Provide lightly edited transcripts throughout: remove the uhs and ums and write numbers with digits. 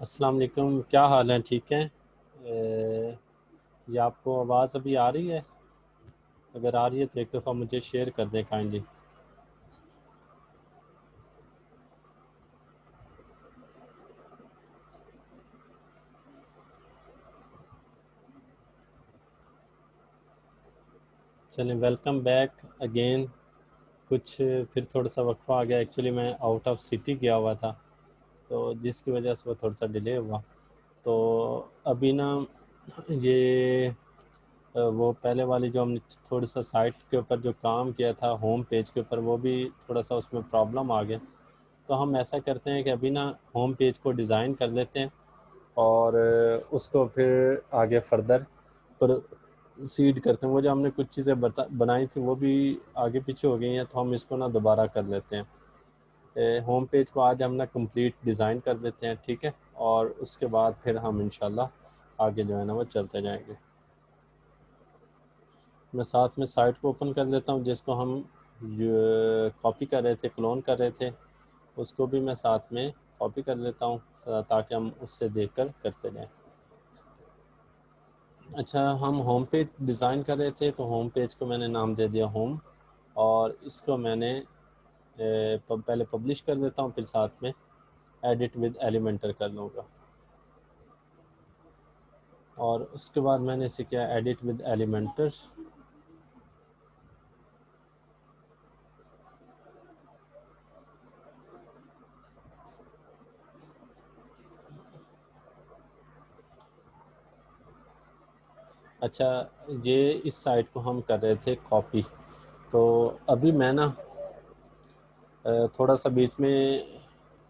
अस्सलाम वालेकुम, क्या हाल है? ठीक है। ये आपको आवाज़ अभी आ रही है? अगर आ रही है तो एक दफ़ा मुझे शेयर कर दें काइंडली। चलें, वेलकम बैक अगेन। कुछ फिर थोड़ा सा वक्फा आ गया, एक्चुअली मैं आउट ऑफ सिटी गया हुआ था, तो जिसकी वजह से वो थोड़ा सा डिले हुआ। तो अभी ना ये वो पहले वाली जो हमने थोड़ा सा साइट के ऊपर जो काम किया था होम पेज के ऊपर, वो भी थोड़ा सा उसमें प्रॉब्लम आ गया। तो हम ऐसा करते हैं कि अभी ना होम पेज को डिज़ाइन कर लेते हैं और उसको फिर आगे फर्दर प्रोसीड करते हैं। वो जो हमने कुछ चीज़ें बनाई थी वो भी आगे पीछे हो गई हैं, तो हम इसको ना दोबारा कर लेते हैं। होम पेज को आज हम ना कंप्लीट डिज़ाइन कर देते हैं, ठीक है। और उसके बाद फिर हम इंशाल्लाह आगे जो है ना वो चलते जाएंगे। मैं साथ में साइट को ओपन कर लेता हूँ जिसको हम कॉपी कर रहे थे, क्लोन कर रहे थे, उसको भी मैं साथ में कॉपी कर लेता हूँ ताकि हम उससे देखकर करते जाएं। अच्छा, हम होम पेज डिज़ाइन कर रहे थे, तो होम पेज को मैंने नाम दे दिया होम, और इसको मैंने पहले पब्लिश कर देता हूँ, फिर साथ में एडिट विद एलिमेंटर कर लूँगा। और उसके बाद मैंने इसे किया एडिट विद एलिमेंटर। अच्छा, ये इस साइट को हम कर रहे थे कॉपी। तो अभी मैं ना थोड़ा सा बीच में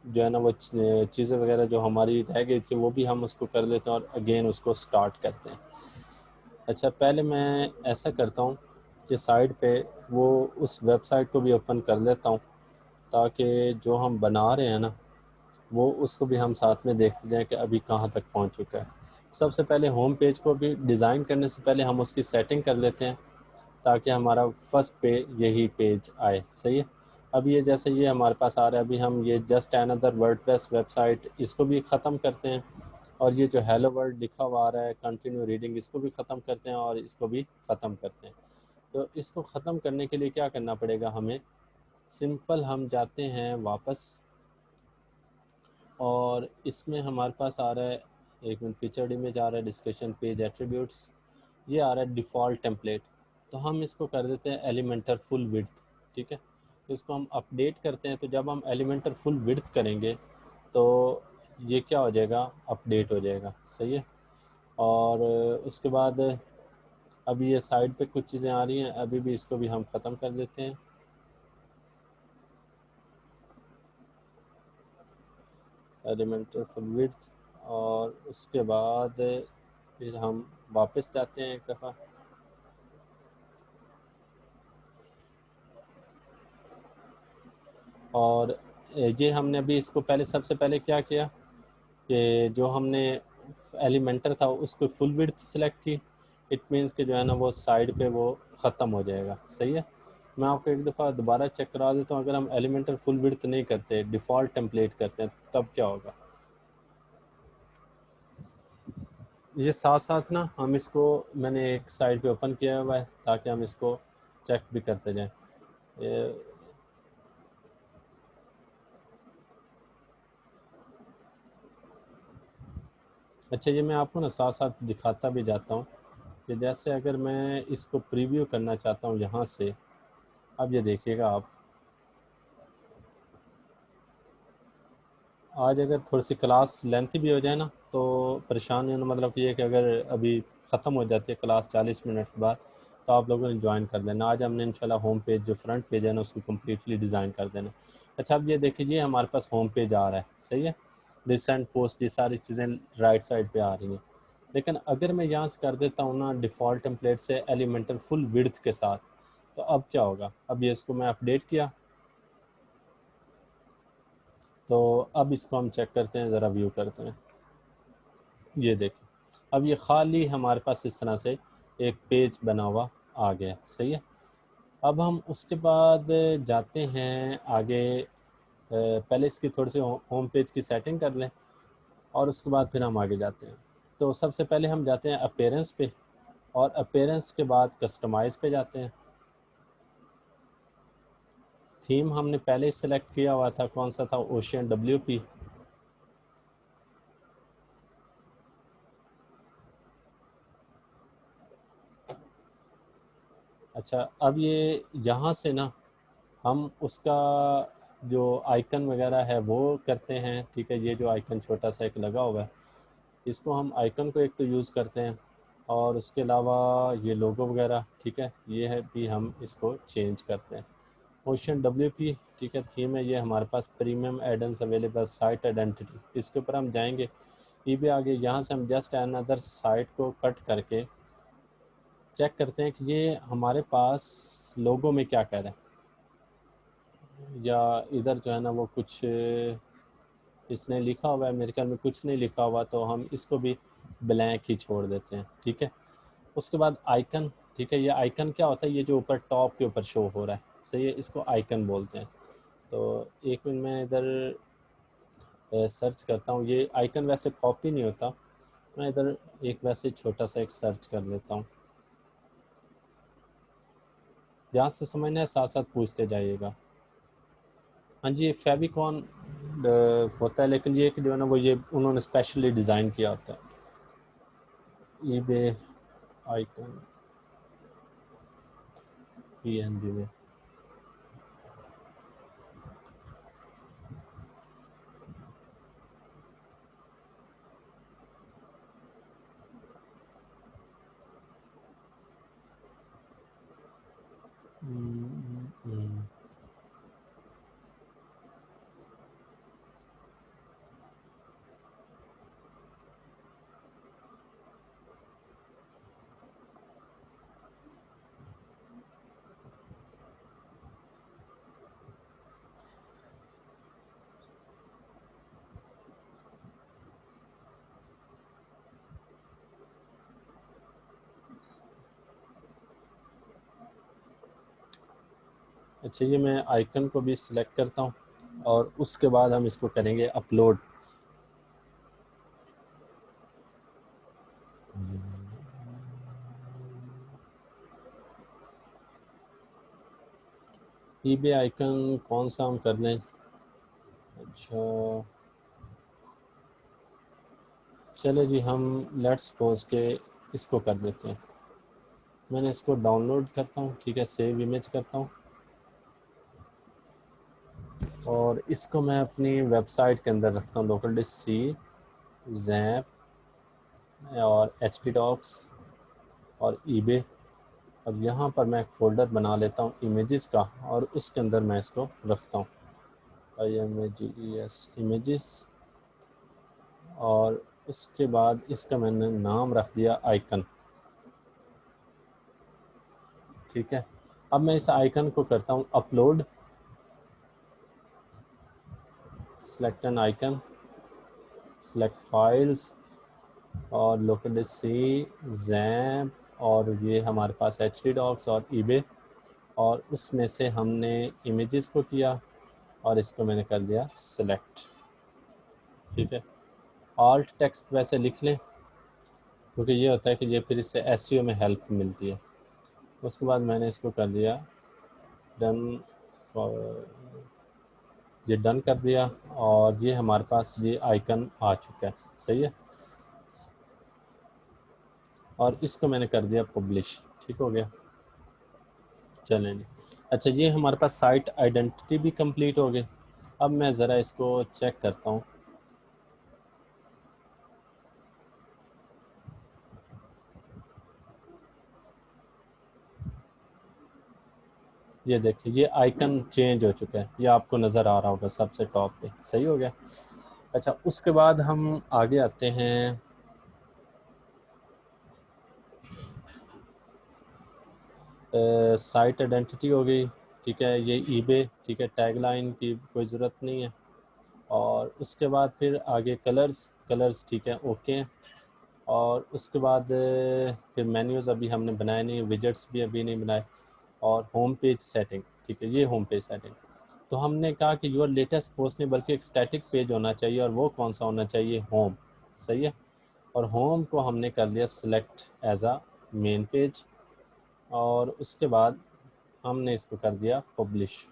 जो है ना वो चीज़ें वगैरह जो हमारी रह गई थी वो भी हम उसको कर लेते हैं और अगेन उसको स्टार्ट करते हैं। अच्छा, पहले मैं ऐसा करता हूँ कि साइड पे वो उस वेबसाइट को भी ओपन कर लेता हूँ, ताकि जो हम बना रहे हैं ना वो उसको भी हम साथ में देखते जाएं कि अभी कहाँ तक पहुँच चुका है। सबसे पहले होम पेज को भी डिज़ाइन करने से पहले हम उसकी सेटिंग कर लेते हैं, ताकि हमारा फर्स्ट पे यही पेज आए। सही है। अब ये जैसे ये हमारे पास आ रहा है, अभी हम ये जस्ट अनदर वर्डप्रेस वेबसाइट इसको भी ख़त्म करते हैं, और ये जो हेलो वर्ल्ड लिखा हुआ आ रहा है कंटिन्यू रीडिंग, इसको भी ख़त्म करते हैं और इसको भी ख़त्म करते हैं। तो इसको ख़त्म करने के लिए क्या करना पड़ेगा हमें? सिंपल हम जाते हैं वापस, और इसमें हमारे पास आ रहा है, एक मिनट, फीचर्ड इमेज आ रहा है, डिस्कशन पेज एट्रीब्यूट्स, ये आ रहा है डिफ़ॉल्ट टेम्पलेट। तो हम इसको कर देते हैं एलिमेंटर फुल विड्थ, ठीक है। तो इसको हम अपडेट करते हैं, तो जब हम एलिमेंटर फुल विड्थ करेंगे तो ये क्या हो जाएगा, अपडेट हो जाएगा। सही है। और उसके बाद अभी ये साइड पे कुछ चीज़ें आ रही हैं, अभी भी इसको भी हम ख़त्म कर देते हैं। एलिमेंटर फुल विड्थ, और उसके बाद फिर हम वापस जाते हैं एक दफ़ा, और ये हमने अभी इसको पहले सबसे पहले क्या किया कि जो हमने एलिमेंटर था उसको फुल विड्थ सेलेक्ट की। इट मीन्स कि जो है ना वो साइड पे वो ख़त्म हो जाएगा। सही है। मैं आपको एक दफ़ा दोबारा चेक करा देता हूँ, अगर हम एलिमेंटर फुल विड्थ नहीं करते, डिफ़ॉल्ट टेम्पलेट करते हैं, तब क्या होगा। ये साथ साथ ना हम इसको, मैंने एक साइड पे ओपन किया हुआ है ताकि हम इसको चेक भी करते जाएं। अच्छा, ये मैं आपको ना साथ साथ दिखाता भी जाता हूँ कि जैसे अगर मैं इसको प्रीव्यू करना चाहता हूँ यहाँ से, अब ये देखिएगा आप, आज अगर थोड़ी सी क्लास लेंथी भी हो जाए ना तो परेशान नहीं होना, मतलब कि ये कि अगर अभी ख़त्म हो जाती है क्लास 40 मिनट के बाद, तो आप लोगों ने ज्वाइन कर लेना। आज हमने इंशाल्लाह होम पेज जो फ्रंट पेज है ना उसको कम्प्लीटली डिज़ाइन कर देना। अच्छा, अब ये देखिए, ये हमारे पास होम पेज आ रहा है। सही है। रिसेंट पोस्ट, ये सारी चीज़ें राइट साइड पे आ रही हैं। लेकिन अगर मैं यहाँ से कर देता हूँ ना डिफ़ॉल्ट टेम्पलेट से एलिमेंटल फुल विड्थ के साथ, तो अब क्या होगा? अब ये इसको मैं अपडेट किया, तो अब इसको हम चेक करते हैं, ज़रा व्यू करते हैं। ये देखें, अब ये खाली हमारे पास इस तरह से एक पेज बना हुआ आ गया। सही है। अब हम उसके बाद जाते हैं आगे, पहले इसकी थोड़ी सी होम पेज की सेटिंग कर लें। और उसके बाद फिर हम आगे जाते हैं। तो सबसे पहले हम जाते हैं अपीयरेंस पे, और अपीयरेंस के बाद कस्टमाइज पे जाते हैं। थीम हमने पहले ही सिलेक्ट किया हुआ था, कौन सा था, ओशियन WP। अच्छा, अब ये यहाँ से ना हम उसका जो आइकन वगैरह है वो करते हैं, ठीक है। ये जो आइकन छोटा सा एक लगा हुआ है, इसको हम आइकन को एक तो यूज़ करते हैं, और उसके अलावा ये लोगो वगैरह, ठीक है, ये है भी हम इसको चेंज करते हैं। ओशियन WP, ठीक है, थीम है ये हमारे पास। Premium addons available, site identity, इसके ऊपर हम जाएंगे। ये भी आगे यहाँ से हम जस्ट अनदर साइट को कट करके चेक करते हैं कि ये हमारे पास लोगो में क्या कह रहा है, या इधर जो है ना वो कुछ इसने लिखा हुआ है, मेरे ख्याल में कुछ नहीं लिखा हुआ, तो हम इसको भी ब्लैंक ही छोड़ देते हैं, ठीक है। उसके बाद आइकन, ठीक है, ये आइकन क्या होता है, ये जो ऊपर टॉप के ऊपर शो हो रहा है, सही है, इसको आइकन बोलते हैं। तो एक मिनट में इधर सर्च करता हूँ। ये आइकन वैसे कॉपी नहीं होता, मैं इधर एक वैसे छोटा सा एक सर्च कर लेता हूँ। जहाँ से समझना है साथ साथ पूछते जाइएगा। हाँ जी, ये फेविकॉन होता है, लेकिन ये कि जो है ना वो ये उन्होंने स्पेशली डिज़ाइन किया होता है। ईबे आइकन PNG में। हम्म, हम्म। अच्छा, ये मैं आइकन को भी सिलेक्ट करता हूँ, और उसके बाद हम इसको करेंगे अपलोड। ईबे आइकन कौन सा हम कर लें? अच्छा, चलो जी, हम लेट्स सपोज के इसको कर देते हैं। मैंने इसको डाउनलोड करता हूँ, ठीक है, सेव इमेज करता हूँ, और इसको मैं अपनी वेबसाइट के अंदर रखता हूँ, लोकल डिस्क C, जैप और HP डॉक्स और ईबे। अब यहाँ पर मैं एक फ़ोल्डर बना लेता हूँ इमेजेस का, और उसके अंदर मैं इसको रखता हूँ, IMAGES इमेजेस। और उसके बाद इसका मैंने नाम रख दिया आइकन, ठीक है। अब मैं इस आइकन को करता हूँ upload. Select N icon, select files, और लोकल डिस्क C, जैप, और ये हमारे पास HP डॉक्स और ईबे, और उसमें से हमने इमेजेस को किया, और इसको मैंने कर दिया सिलेक्ट, ठीक है। ऑल्ट टेक्स्ट वैसे लिख लें, क्योंकि ये होता है कि ये फिर इससे SEO में हेल्प मिलती है। उसके बाद मैंने इसको कर दिया डन, ये डन कर दिया, और ये हमारे पास ये आइकन आ चुका है, सही है। और इसको मैंने कर दिया पब्लिश, ठीक हो गया। चलें जी। अच्छा, ये हमारे पास साइट आइडेंटिटी भी कंप्लीट हो गई। अब मैं ज़रा इसको चेक करता हूँ। ये देखिए, ये आइकन चेंज हो चुका है, ये आपको नज़र आ रहा होगा सबसे टॉप पे, सही हो गया। अच्छा, उसके बाद हम आगे आते हैं। साइट आइडेंटिटी हो गई, ठीक है, ये ईबे, ठीक है, टैगलाइन की कोई ज़रूरत नहीं है। और उसके बाद फिर आगे कलर्स, कलर्स ठीक है, ओके हैं। और उसके बाद फिर मेन्यूज़ अभी हमने बनाए नहीं, विजेट्स भी अभी नहीं बनाए। और होम पेज सेटिंग, ठीक है, ये होम पेज सेटिंग। तो हमने कहा कि योर लेटेस्ट पोस्ट नहीं बल्कि एक स्टैटिक पेज होना चाहिए, और वो कौन सा होना चाहिए, होम। सही है। और होम को हमने कर लिया select as a main page, और उसके बाद हमने इसको कर दिया पब्लिश।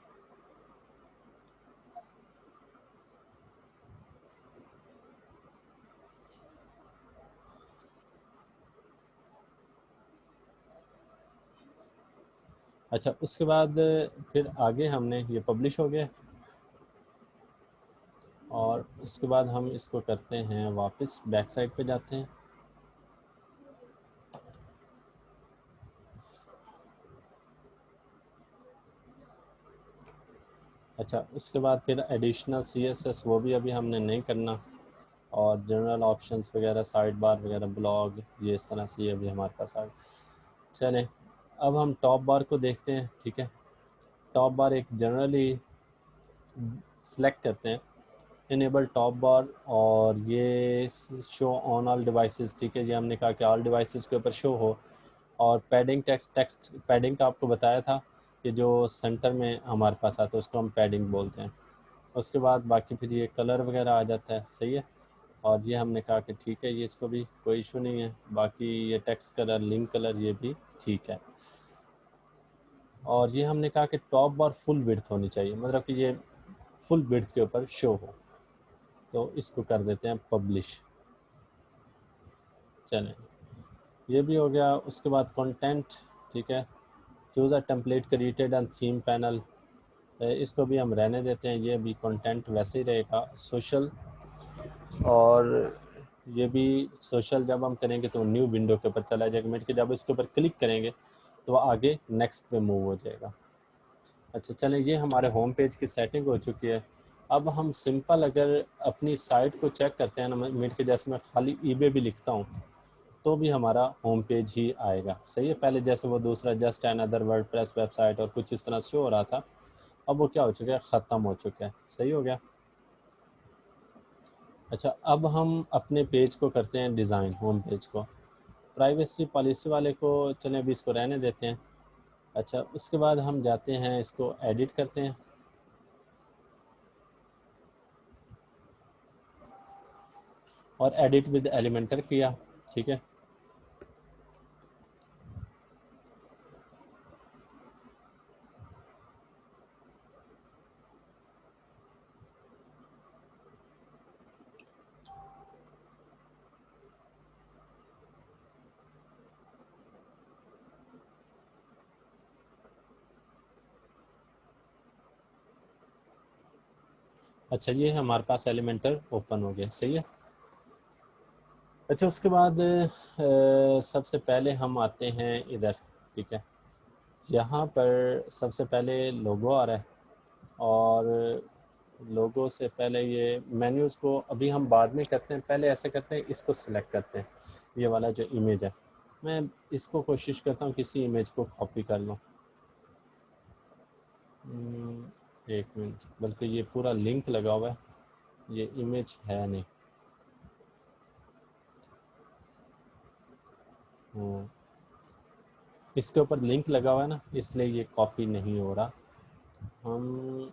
अच्छा, उसके बाद फिर आगे हमने ये पब्लिश हो गया, और उसके बाद हम इसको करते हैं वापस बैक साइड पे जाते हैं। अच्छा, उसके बाद फिर एडिशनल CSS वो भी अभी हमने नहीं करना, और जनरल ऑप्शंस वगैरह, साइड बार वगैरह, ब्लॉग, ये इस तरह से ये अभी हमारे पास आ गया। चलें, अब हम टॉप बार को देखते हैं। ठीक है, टॉप बार एक जनरली सिलेक्ट करते हैं इनेबल टॉप बार, और ये शो ऑन ऑल डिवाइसेस। ठीक है, ये हमने कहा कि ऑल डिवाइसेस के ऊपर शो हो। और पैडिंग, टेक्स्ट पैडिंग का आपको बताया था कि जो सेंटर में हमारे पास आता है उसको हम पैडिंग बोलते हैं। उसके बाद बाकी फिर ये कलर वगैरह आ जाता है। सही है, और ये हमने कहा कि ठीक है, ये इसको भी कोई इशू नहीं है। बाकी ये टेक्स्ट कलर, लिंक कलर, ये भी ठीक है। और ये हमने कहा कि टॉप बार फुल विड्थ होनी चाहिए, मतलब कि ये फुल विड्थ के ऊपर शो हो। तो इसको कर देते हैं पब्लिश। चलें, ये भी हो गया। उसके बाद कंटेंट। ठीक है, choose a template created and theme panel, इसको भी हम रहने देते हैं। ये भी कंटेंट वैसे ही रहेगा। सोशल, और ये भी सोशल जब हम करेंगे तो न्यू विंडो के ऊपर चला जाएगा, मिनट के जब इसके ऊपर क्लिक करेंगे तो आगे नेक्स्ट पे मूव हो जाएगा। अच्छा, चलें, ये हमारे होम पेज की सेटिंग हो चुकी है। अब हम सिंपल अगर अपनी साइट को चेक करते हैं ना, मिनट के जैसे मैं खाली ईबे भी लिखता हूँ तो भी हमारा होम पेज ही आएगा। सही है, पहले जैसे वो दूसरा जस्ट अनदर वर्डप्रेस वेबसाइट और कुछ इस तरह शो हो रहा था, अब वो क्या हो चुका है, ख़त्म हो चुका है। सही हो गया। अच्छा, अब हम अपने पेज को करते हैं डिज़ाइन, होम पेज को। प्राइवेसी पॉलिसी वाले को चलें अभी इसको रहने देते हैं। अच्छा, उसके बाद हम जाते हैं, इसको एडिट करते हैं, और एडिट विद एलिमेंटर किया। ठीक है, अच्छा, ये हमारे पास एलिमेंटर ओपन हो गया। सही है। अच्छा, उसके बाद सबसे पहले हम आते हैं इधर। ठीक है, यहाँ पर सबसे पहले लोगो आ रहा है, और लोगो से पहले ये मेन्यूज़ को अभी हम बाद में करते हैं, पहले ऐसे करते हैं, इसको सिलेक्ट करते हैं, ये वाला जो इमेज है। मैं इसको कोशिश करता हूँ किसी इमेज को कॉपी कर लूँ। एक मिनट, बल्कि ये पूरा लिंक लगा हुआ है, ये इमेज है नहीं। इसके ऊपर लिंक लगा हुआ है ना, इसलिए ये कॉपी नहीं हो रहा। हम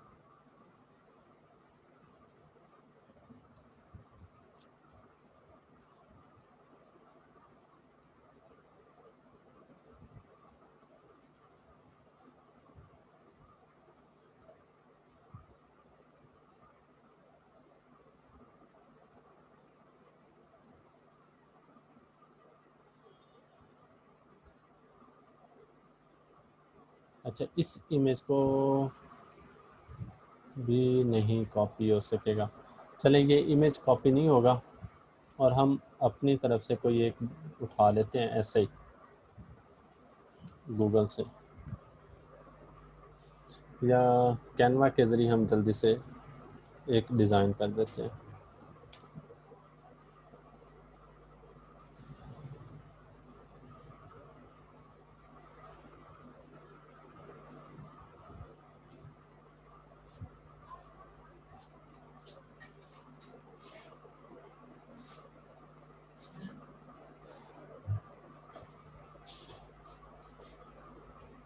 अच्छा, इस इमेज को भी नहीं कॉपी हो सकेगा। चलें, ये इमेज कॉपी नहीं होगा, और हम अपनी तरफ से कोई एक उठा लेते हैं ऐसे ही गूगल से, या कैनवा के ज़रिए हम जल्दी से एक डिज़ाइन कर देते हैं।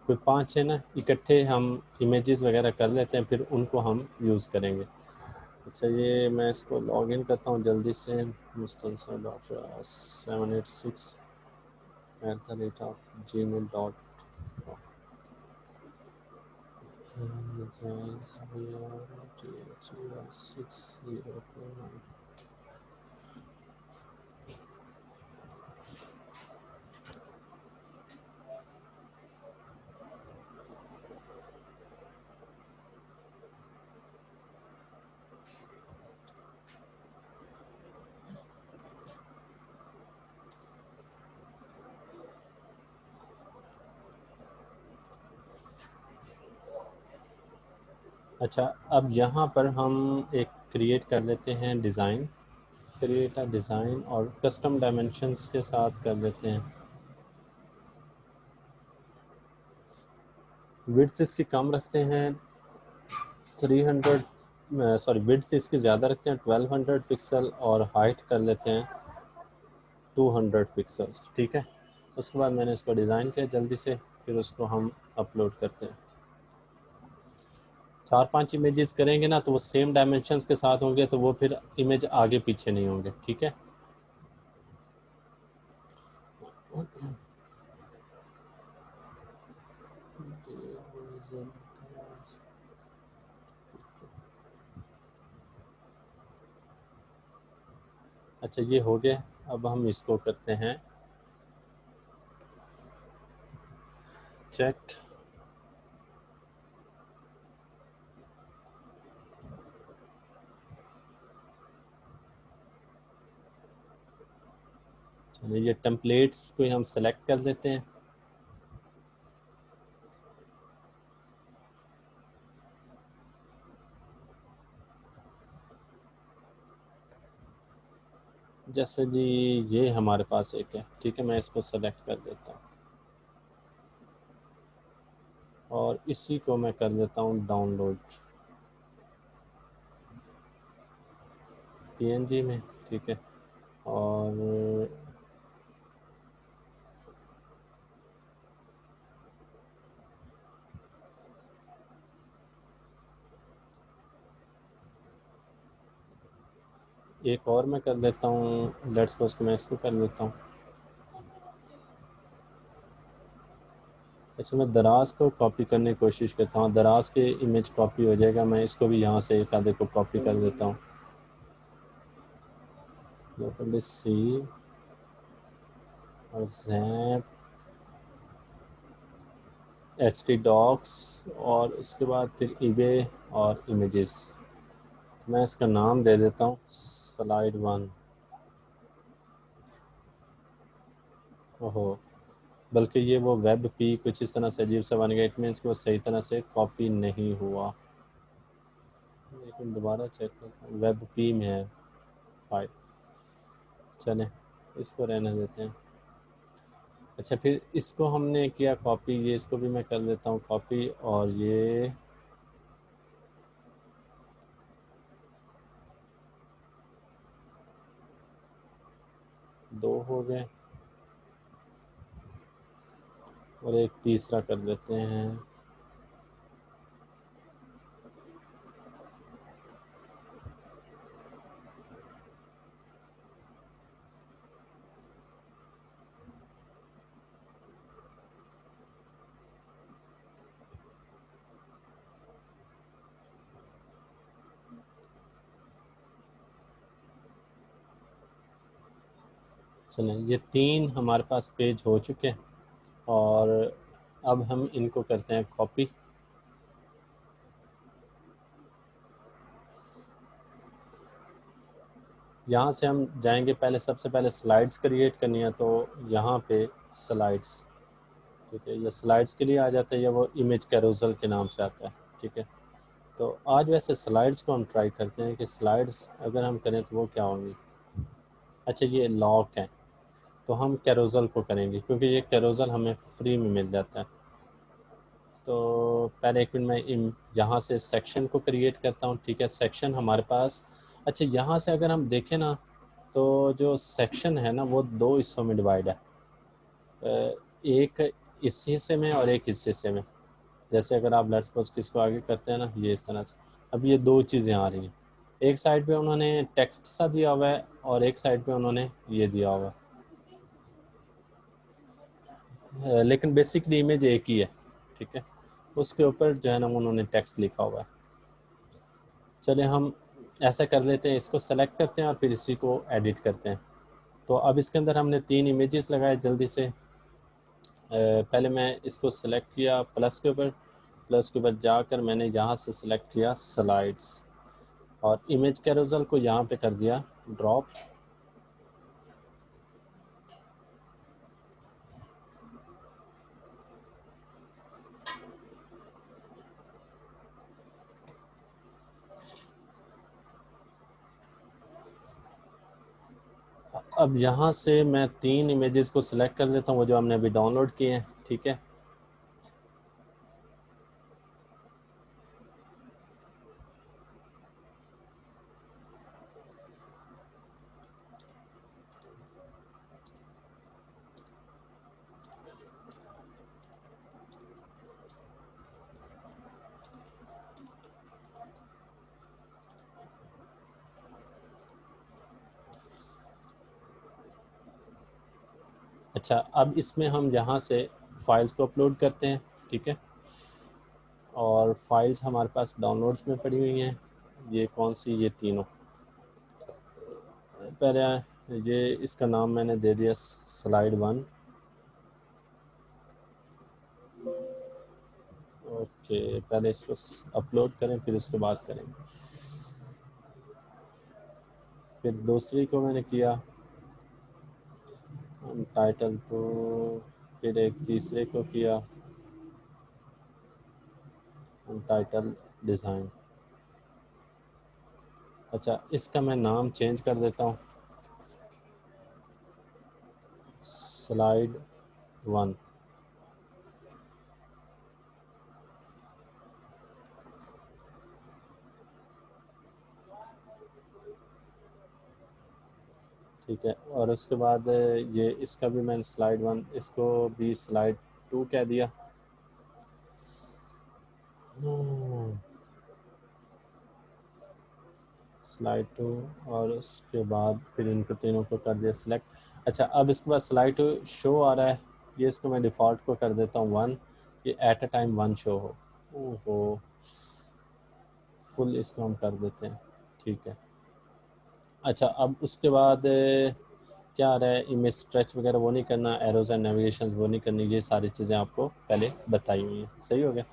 कोई 5-6 ना इकट्ठे हम इमेजेस वगैरह कर लेते हैं, फिर उनको हम यूज़ करेंगे। अच्छा, ये मैं इसको लॉगिन करता हूँ जल्दी से, mustansar.786@gmail.com। अच्छा, अब यहाँ पर हम एक क्रिएट कर लेते हैं डिज़ाइन, क्रिएट अ डिज़ाइन, और कस्टम डायमेंशंस के साथ कर लेते हैं। विड्थ इसकी कम रखते हैं 300, सॉरी विड्थ इसकी ज़्यादा रखते हैं 1200 पिक्सल, और हाइट कर लेते हैं 200 पिक्सल्स। ठीक है, उसके बाद मैंने इसको डिज़ाइन किया जल्दी से, फिर उसको हम अपलोड करते हैं। 4-5 इमेजेस करेंगे ना तो वो सेम डायमेंशंस के साथ होंगे, तो वो फिर इमेज आगे पीछे नहीं होंगे। ठीक है, अच्छा ये हो गया। अब हम इसको करते हैं चेक। चलिए, ये टेम्पलेट्स को हम सेलेक्ट कर लेते हैं। जैसे जी ये हमारे पास एक है। ठीक है, मैं इसको सेलेक्ट कर देता हूँ और इसी को मैं कर देता हूँ डाउनलोड PNG में। ठीक है, और एक और मैं कर देता हूँ, लेट्स सपोज कि मैं इसको कर लेता हूँ। अच्छा, मैं दराज को कॉपी करने की कोशिश करता हूँ, दराज के इमेज कॉपी हो जाएगा। मैं इसको भी यहाँ से एक आधे को कॉपी कर देता हूँ। लोकल सी और जैप HT डॉक्स, और उसके बाद फिर eBay और इमेजेस। मैं इसका नाम दे देता हूँ slide1। ओहो, बल्कि ये वो वेब पी कुछ इस तरह से अजीब सा बन गया। इट मीन्स कि वो सही तरह से कॉपी नहीं हुआ। लेकिन दोबारा चेक करता हूँ, वेब पी में है फाइल। चलें, इसको रहने देते हैं। अच्छा, फिर इसको हमने किया कॉपी, ये इसको भी मैं कर लेता हूँ कॉपी, और ये दो हो गए, और एक तीसरा कर लेते हैं। चलें, ये 3 हमारे पास पेज हो चुके हैं, और अब हम इनको करते हैं कॉपी। यहाँ से हम जाएंगे, पहले सबसे पहले स्लाइड्स क्रिएट करनी है, तो यहाँ पे स्लाइड्स। ठीक है, ये स्लाइड्स के लिए आ जाता है, या वो इमेज कैरोसल के नाम से आता है। ठीक है, तो आज वैसे स्लाइड्स को हम ट्राई करते हैं कि स्लाइड्स अगर हम करें तो वो क्या होंगी। अच्छा, ये लॉक है, तो हम कैरोसल को करेंगे, क्योंकि ये कैरोसल हमें फ्री में मिल जाता है। तो पहले एक मिनट मैं यहाँ से सेक्शन को क्रिएट करता हूँ। ठीक है, सेक्शन हमारे पास। अच्छा, यहाँ से अगर हम देखें ना, तो जो सेक्शन है ना वो 2 हिस्सों में डिवाइड है। एक इस हिस्से में और एक इस हिस्से में। जैसे अगर आप लेट्स सपोज किसको आगे करते हैं ना, ये इस तरह से। अब ये दो चीज़ें आ रही हैं, एक साइड पे उन्होंने टेक्स्ट सा दिया हुआ है और एक साइड पे उन्होंने ये दिया हुआ है, लेकिन बेसिकली इमेज एक ही है, ठीक है। उसके ऊपर जो है ना उन्होंने टेक्स्ट लिखा हुआ है। चले हम ऐसा कर लेते हैं, इसको सेलेक्ट करते हैं और फिर इसी को एडिट करते हैं। तो अब इसके अंदर हमने 3 इमेजेस लगाए जल्दी से। पहले मैं इसको सेलेक्ट किया प्लस के ऊपर, प्लस के ऊपर जाकर मैंने यहाँ से सेलेक्ट किया स्लाइड्स और इमेज कैरोसल को यहाँ पे कर दिया ड्रॉप। अब यहाँ से मैं 3 इमेजेस को सिलेक्ट कर देता हूँ, वो जो हमने अभी डाउनलोड किए हैं, ठीक है। अच्छा, अब इसमें हम यहाँ से फाइल्स को अपलोड करते हैं, ठीक है। और फाइल्स हमारे पास डाउनलोड्स में पड़ी हुई हैं। ये कौन सी, ये तीनों। पहले ये इसका नाम मैंने दे दिया स्लाइड 1। ओके, पहले इसको अपलोड करें फिर उसके बाद करेंगे। फिर दूसरी को मैंने किया टाइटल तो, फिर एक तीसरे को किया टाइटल डिज़ाइन। अच्छा, इसका मैं नाम चेंज कर देता हूँ, स्लाइड 1। ठीक है, और उसके बाद ये इसका भी मैंने स्लाइड 1, इसको भी स्लाइड 2 कह दिया। स्लाइड 2 और उसके बाद फिर इनको तीनों को कर दिया सिलेक्ट। अच्छा, अब इसके बाद स्लाइड 2 शो आ रहा है, ये इसको मैं डिफ़ॉल्ट को कर देता हूँ 1, ये एट अ टाइम 1 शो हो। ओहो, फुल इसको हम कर देते हैं, ठीक है। अच्छा, अब उसके बाद क्या आ रहा है, इमेज स्ट्रेच वगैरह वो नहीं करना, एरोज एंड नेविगेशन वो नहीं करनी, ये सारी चीज़ें आपको पहले बताई हुई हैं, सही हो गया।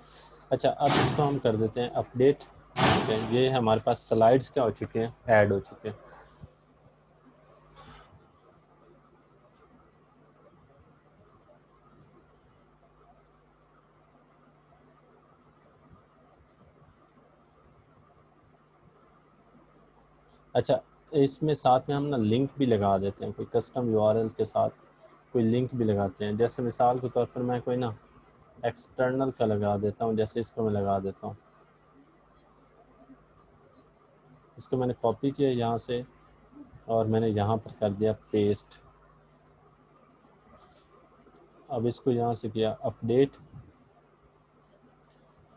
अच्छा, अब इसको हम कर देते हैं अपडेट, ठीक है। ये हमारे पास स्लाइड्स क्या हो चुके हैं, ऐड हो चुके हैं। अच्छा, इसमें साथ में हम ना लिंक भी लगा देते हैं, कोई कस्टम यूआरएल के साथ कोई लिंक भी लगाते हैं। जैसे मिसाल के तौर पर मैं कोई ना एक्सटर्नल का लगा देता हूँ, जैसे इसको मैं लगा देता हूँ, इसको मैंने कॉपी किया यहाँ से और मैंने यहाँ पर कर दिया पेस्ट। अब इसको यहाँ से किया अपडेट।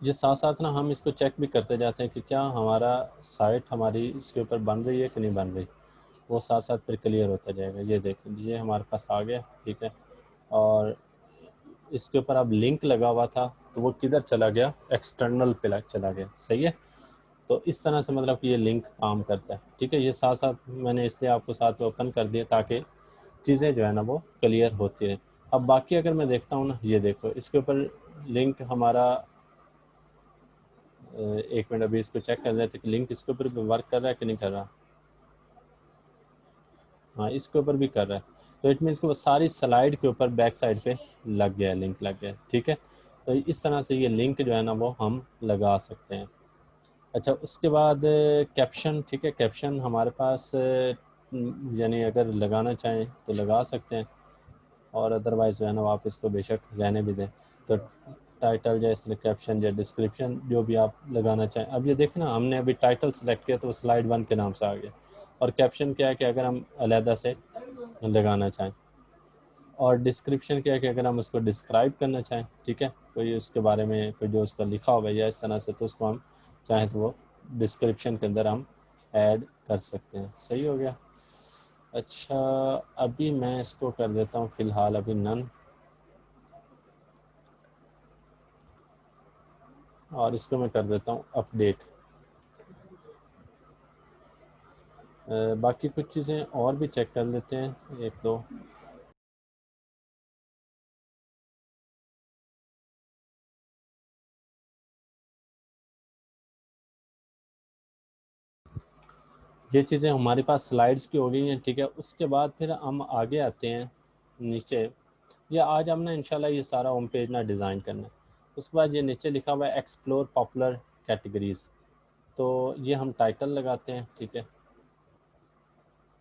ये साथ साथ ना हम इसको चेक भी करते जाते हैं कि क्या हमारा साइट हमारी इसके ऊपर बन रही है कि नहीं बन रही, वो साथ साथ फिर क्लियर होता जाएगा। ये देखें, ये हमारे पास आ गया, ठीक है। और इसके ऊपर अब लिंक लगा हुआ था तो वो किधर चला गया, एक्सटर्नल पे चला गया, सही है। तो इस तरह से मतलब कि ये लिंक काम करता है, ठीक है। ये साथ साथ मैंने इसलिए आपको साथ में ओपन कर दिया ताकि चीज़ें जो है ना वो क्लियर होती रहे। अब बाकी अगर मैं देखता हूँ ना, ये देखो इसके ऊपर लिंक हमारा, एक मिनट अभी इसको चेक कर लेते कि लिंक इसके ऊपर भी वर्क कर रहा है कि नहीं कर रहा। हाँ, इसके ऊपर भी कर रहा है, तो इट मीन्स कि वो सारी स्लाइड के ऊपर बैक साइड पे लग गया है, लिंक लग गया है, ठीक है। तो इस तरह से ये लिंक जो है ना वो हम लगा सकते हैं। अच्छा, उसके बाद कैप्शन, ठीक है। कैप्शन हमारे पास यानी अगर लगाना चाहें तो लगा सकते हैं, और अदरवाइज़ जो है ना आप इसको बेशक रहने भी दें। तो टाइटल जैसे कैप्शन या डिस्क्रिप्शन जो भी आप लगाना चाहें। अब ये देखें ना, हमने अभी टाइटल सेलेक्ट किया तो स्लाइड 1 के नाम से आ गया, और कैप्शन क्या है कि अगर हम अलहदा से लगाना चाहें। और डिस्क्रिप्शन क्या है कि अगर हम उसको डिस्क्राइब करना चाहें, ठीक है, कोई उसके बारे में कोई जो उसका लिखा होगा या इस तरह से, तो उसको हम चाहें तो वो डिस्क्रिप्शन के अंदर हम ऐड कर सकते हैं। सही हो गया। अच्छा, अभी मैं इसको कर देता हूँ फ़िलहाल अभी नन, और इसको मैं कर देता हूँ अपडेट। बाकी कुछ चीज़ें और भी चेक कर लेते हैं, एक दो। ये चीज़ें हमारे पास स्लाइड्स की हो गई हैं, ठीक है। उसके बाद फिर हम आगे आते हैं नीचे। ये आज हमने इंशाल्लाह ये सारा होम पेज ना डिज़ाइन करना है। उसके बाद ये नीचे लिखा हुआ है एक्सप्लोर पॉपुलर कैटेगरीज़, तो ये हम टाइटल लगाते हैं, ठीक है।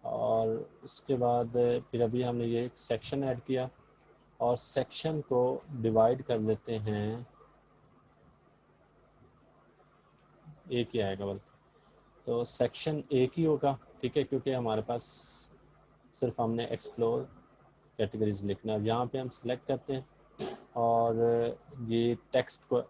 और उसके बाद फिर अभी हमने ये एक सेक्शन ऐड किया, और सेक्शन को डिवाइड कर लेते हैं, एक ही आएगा बल्कि, तो सेक्शन एक ही होगा, ठीक है, क्योंकि हमारे पास सिर्फ हमने एक्सप्लोर कैटेगरीज लिखना है। यहाँ पे हम सिलेक्ट करते हैं और ये टेक्स्ट को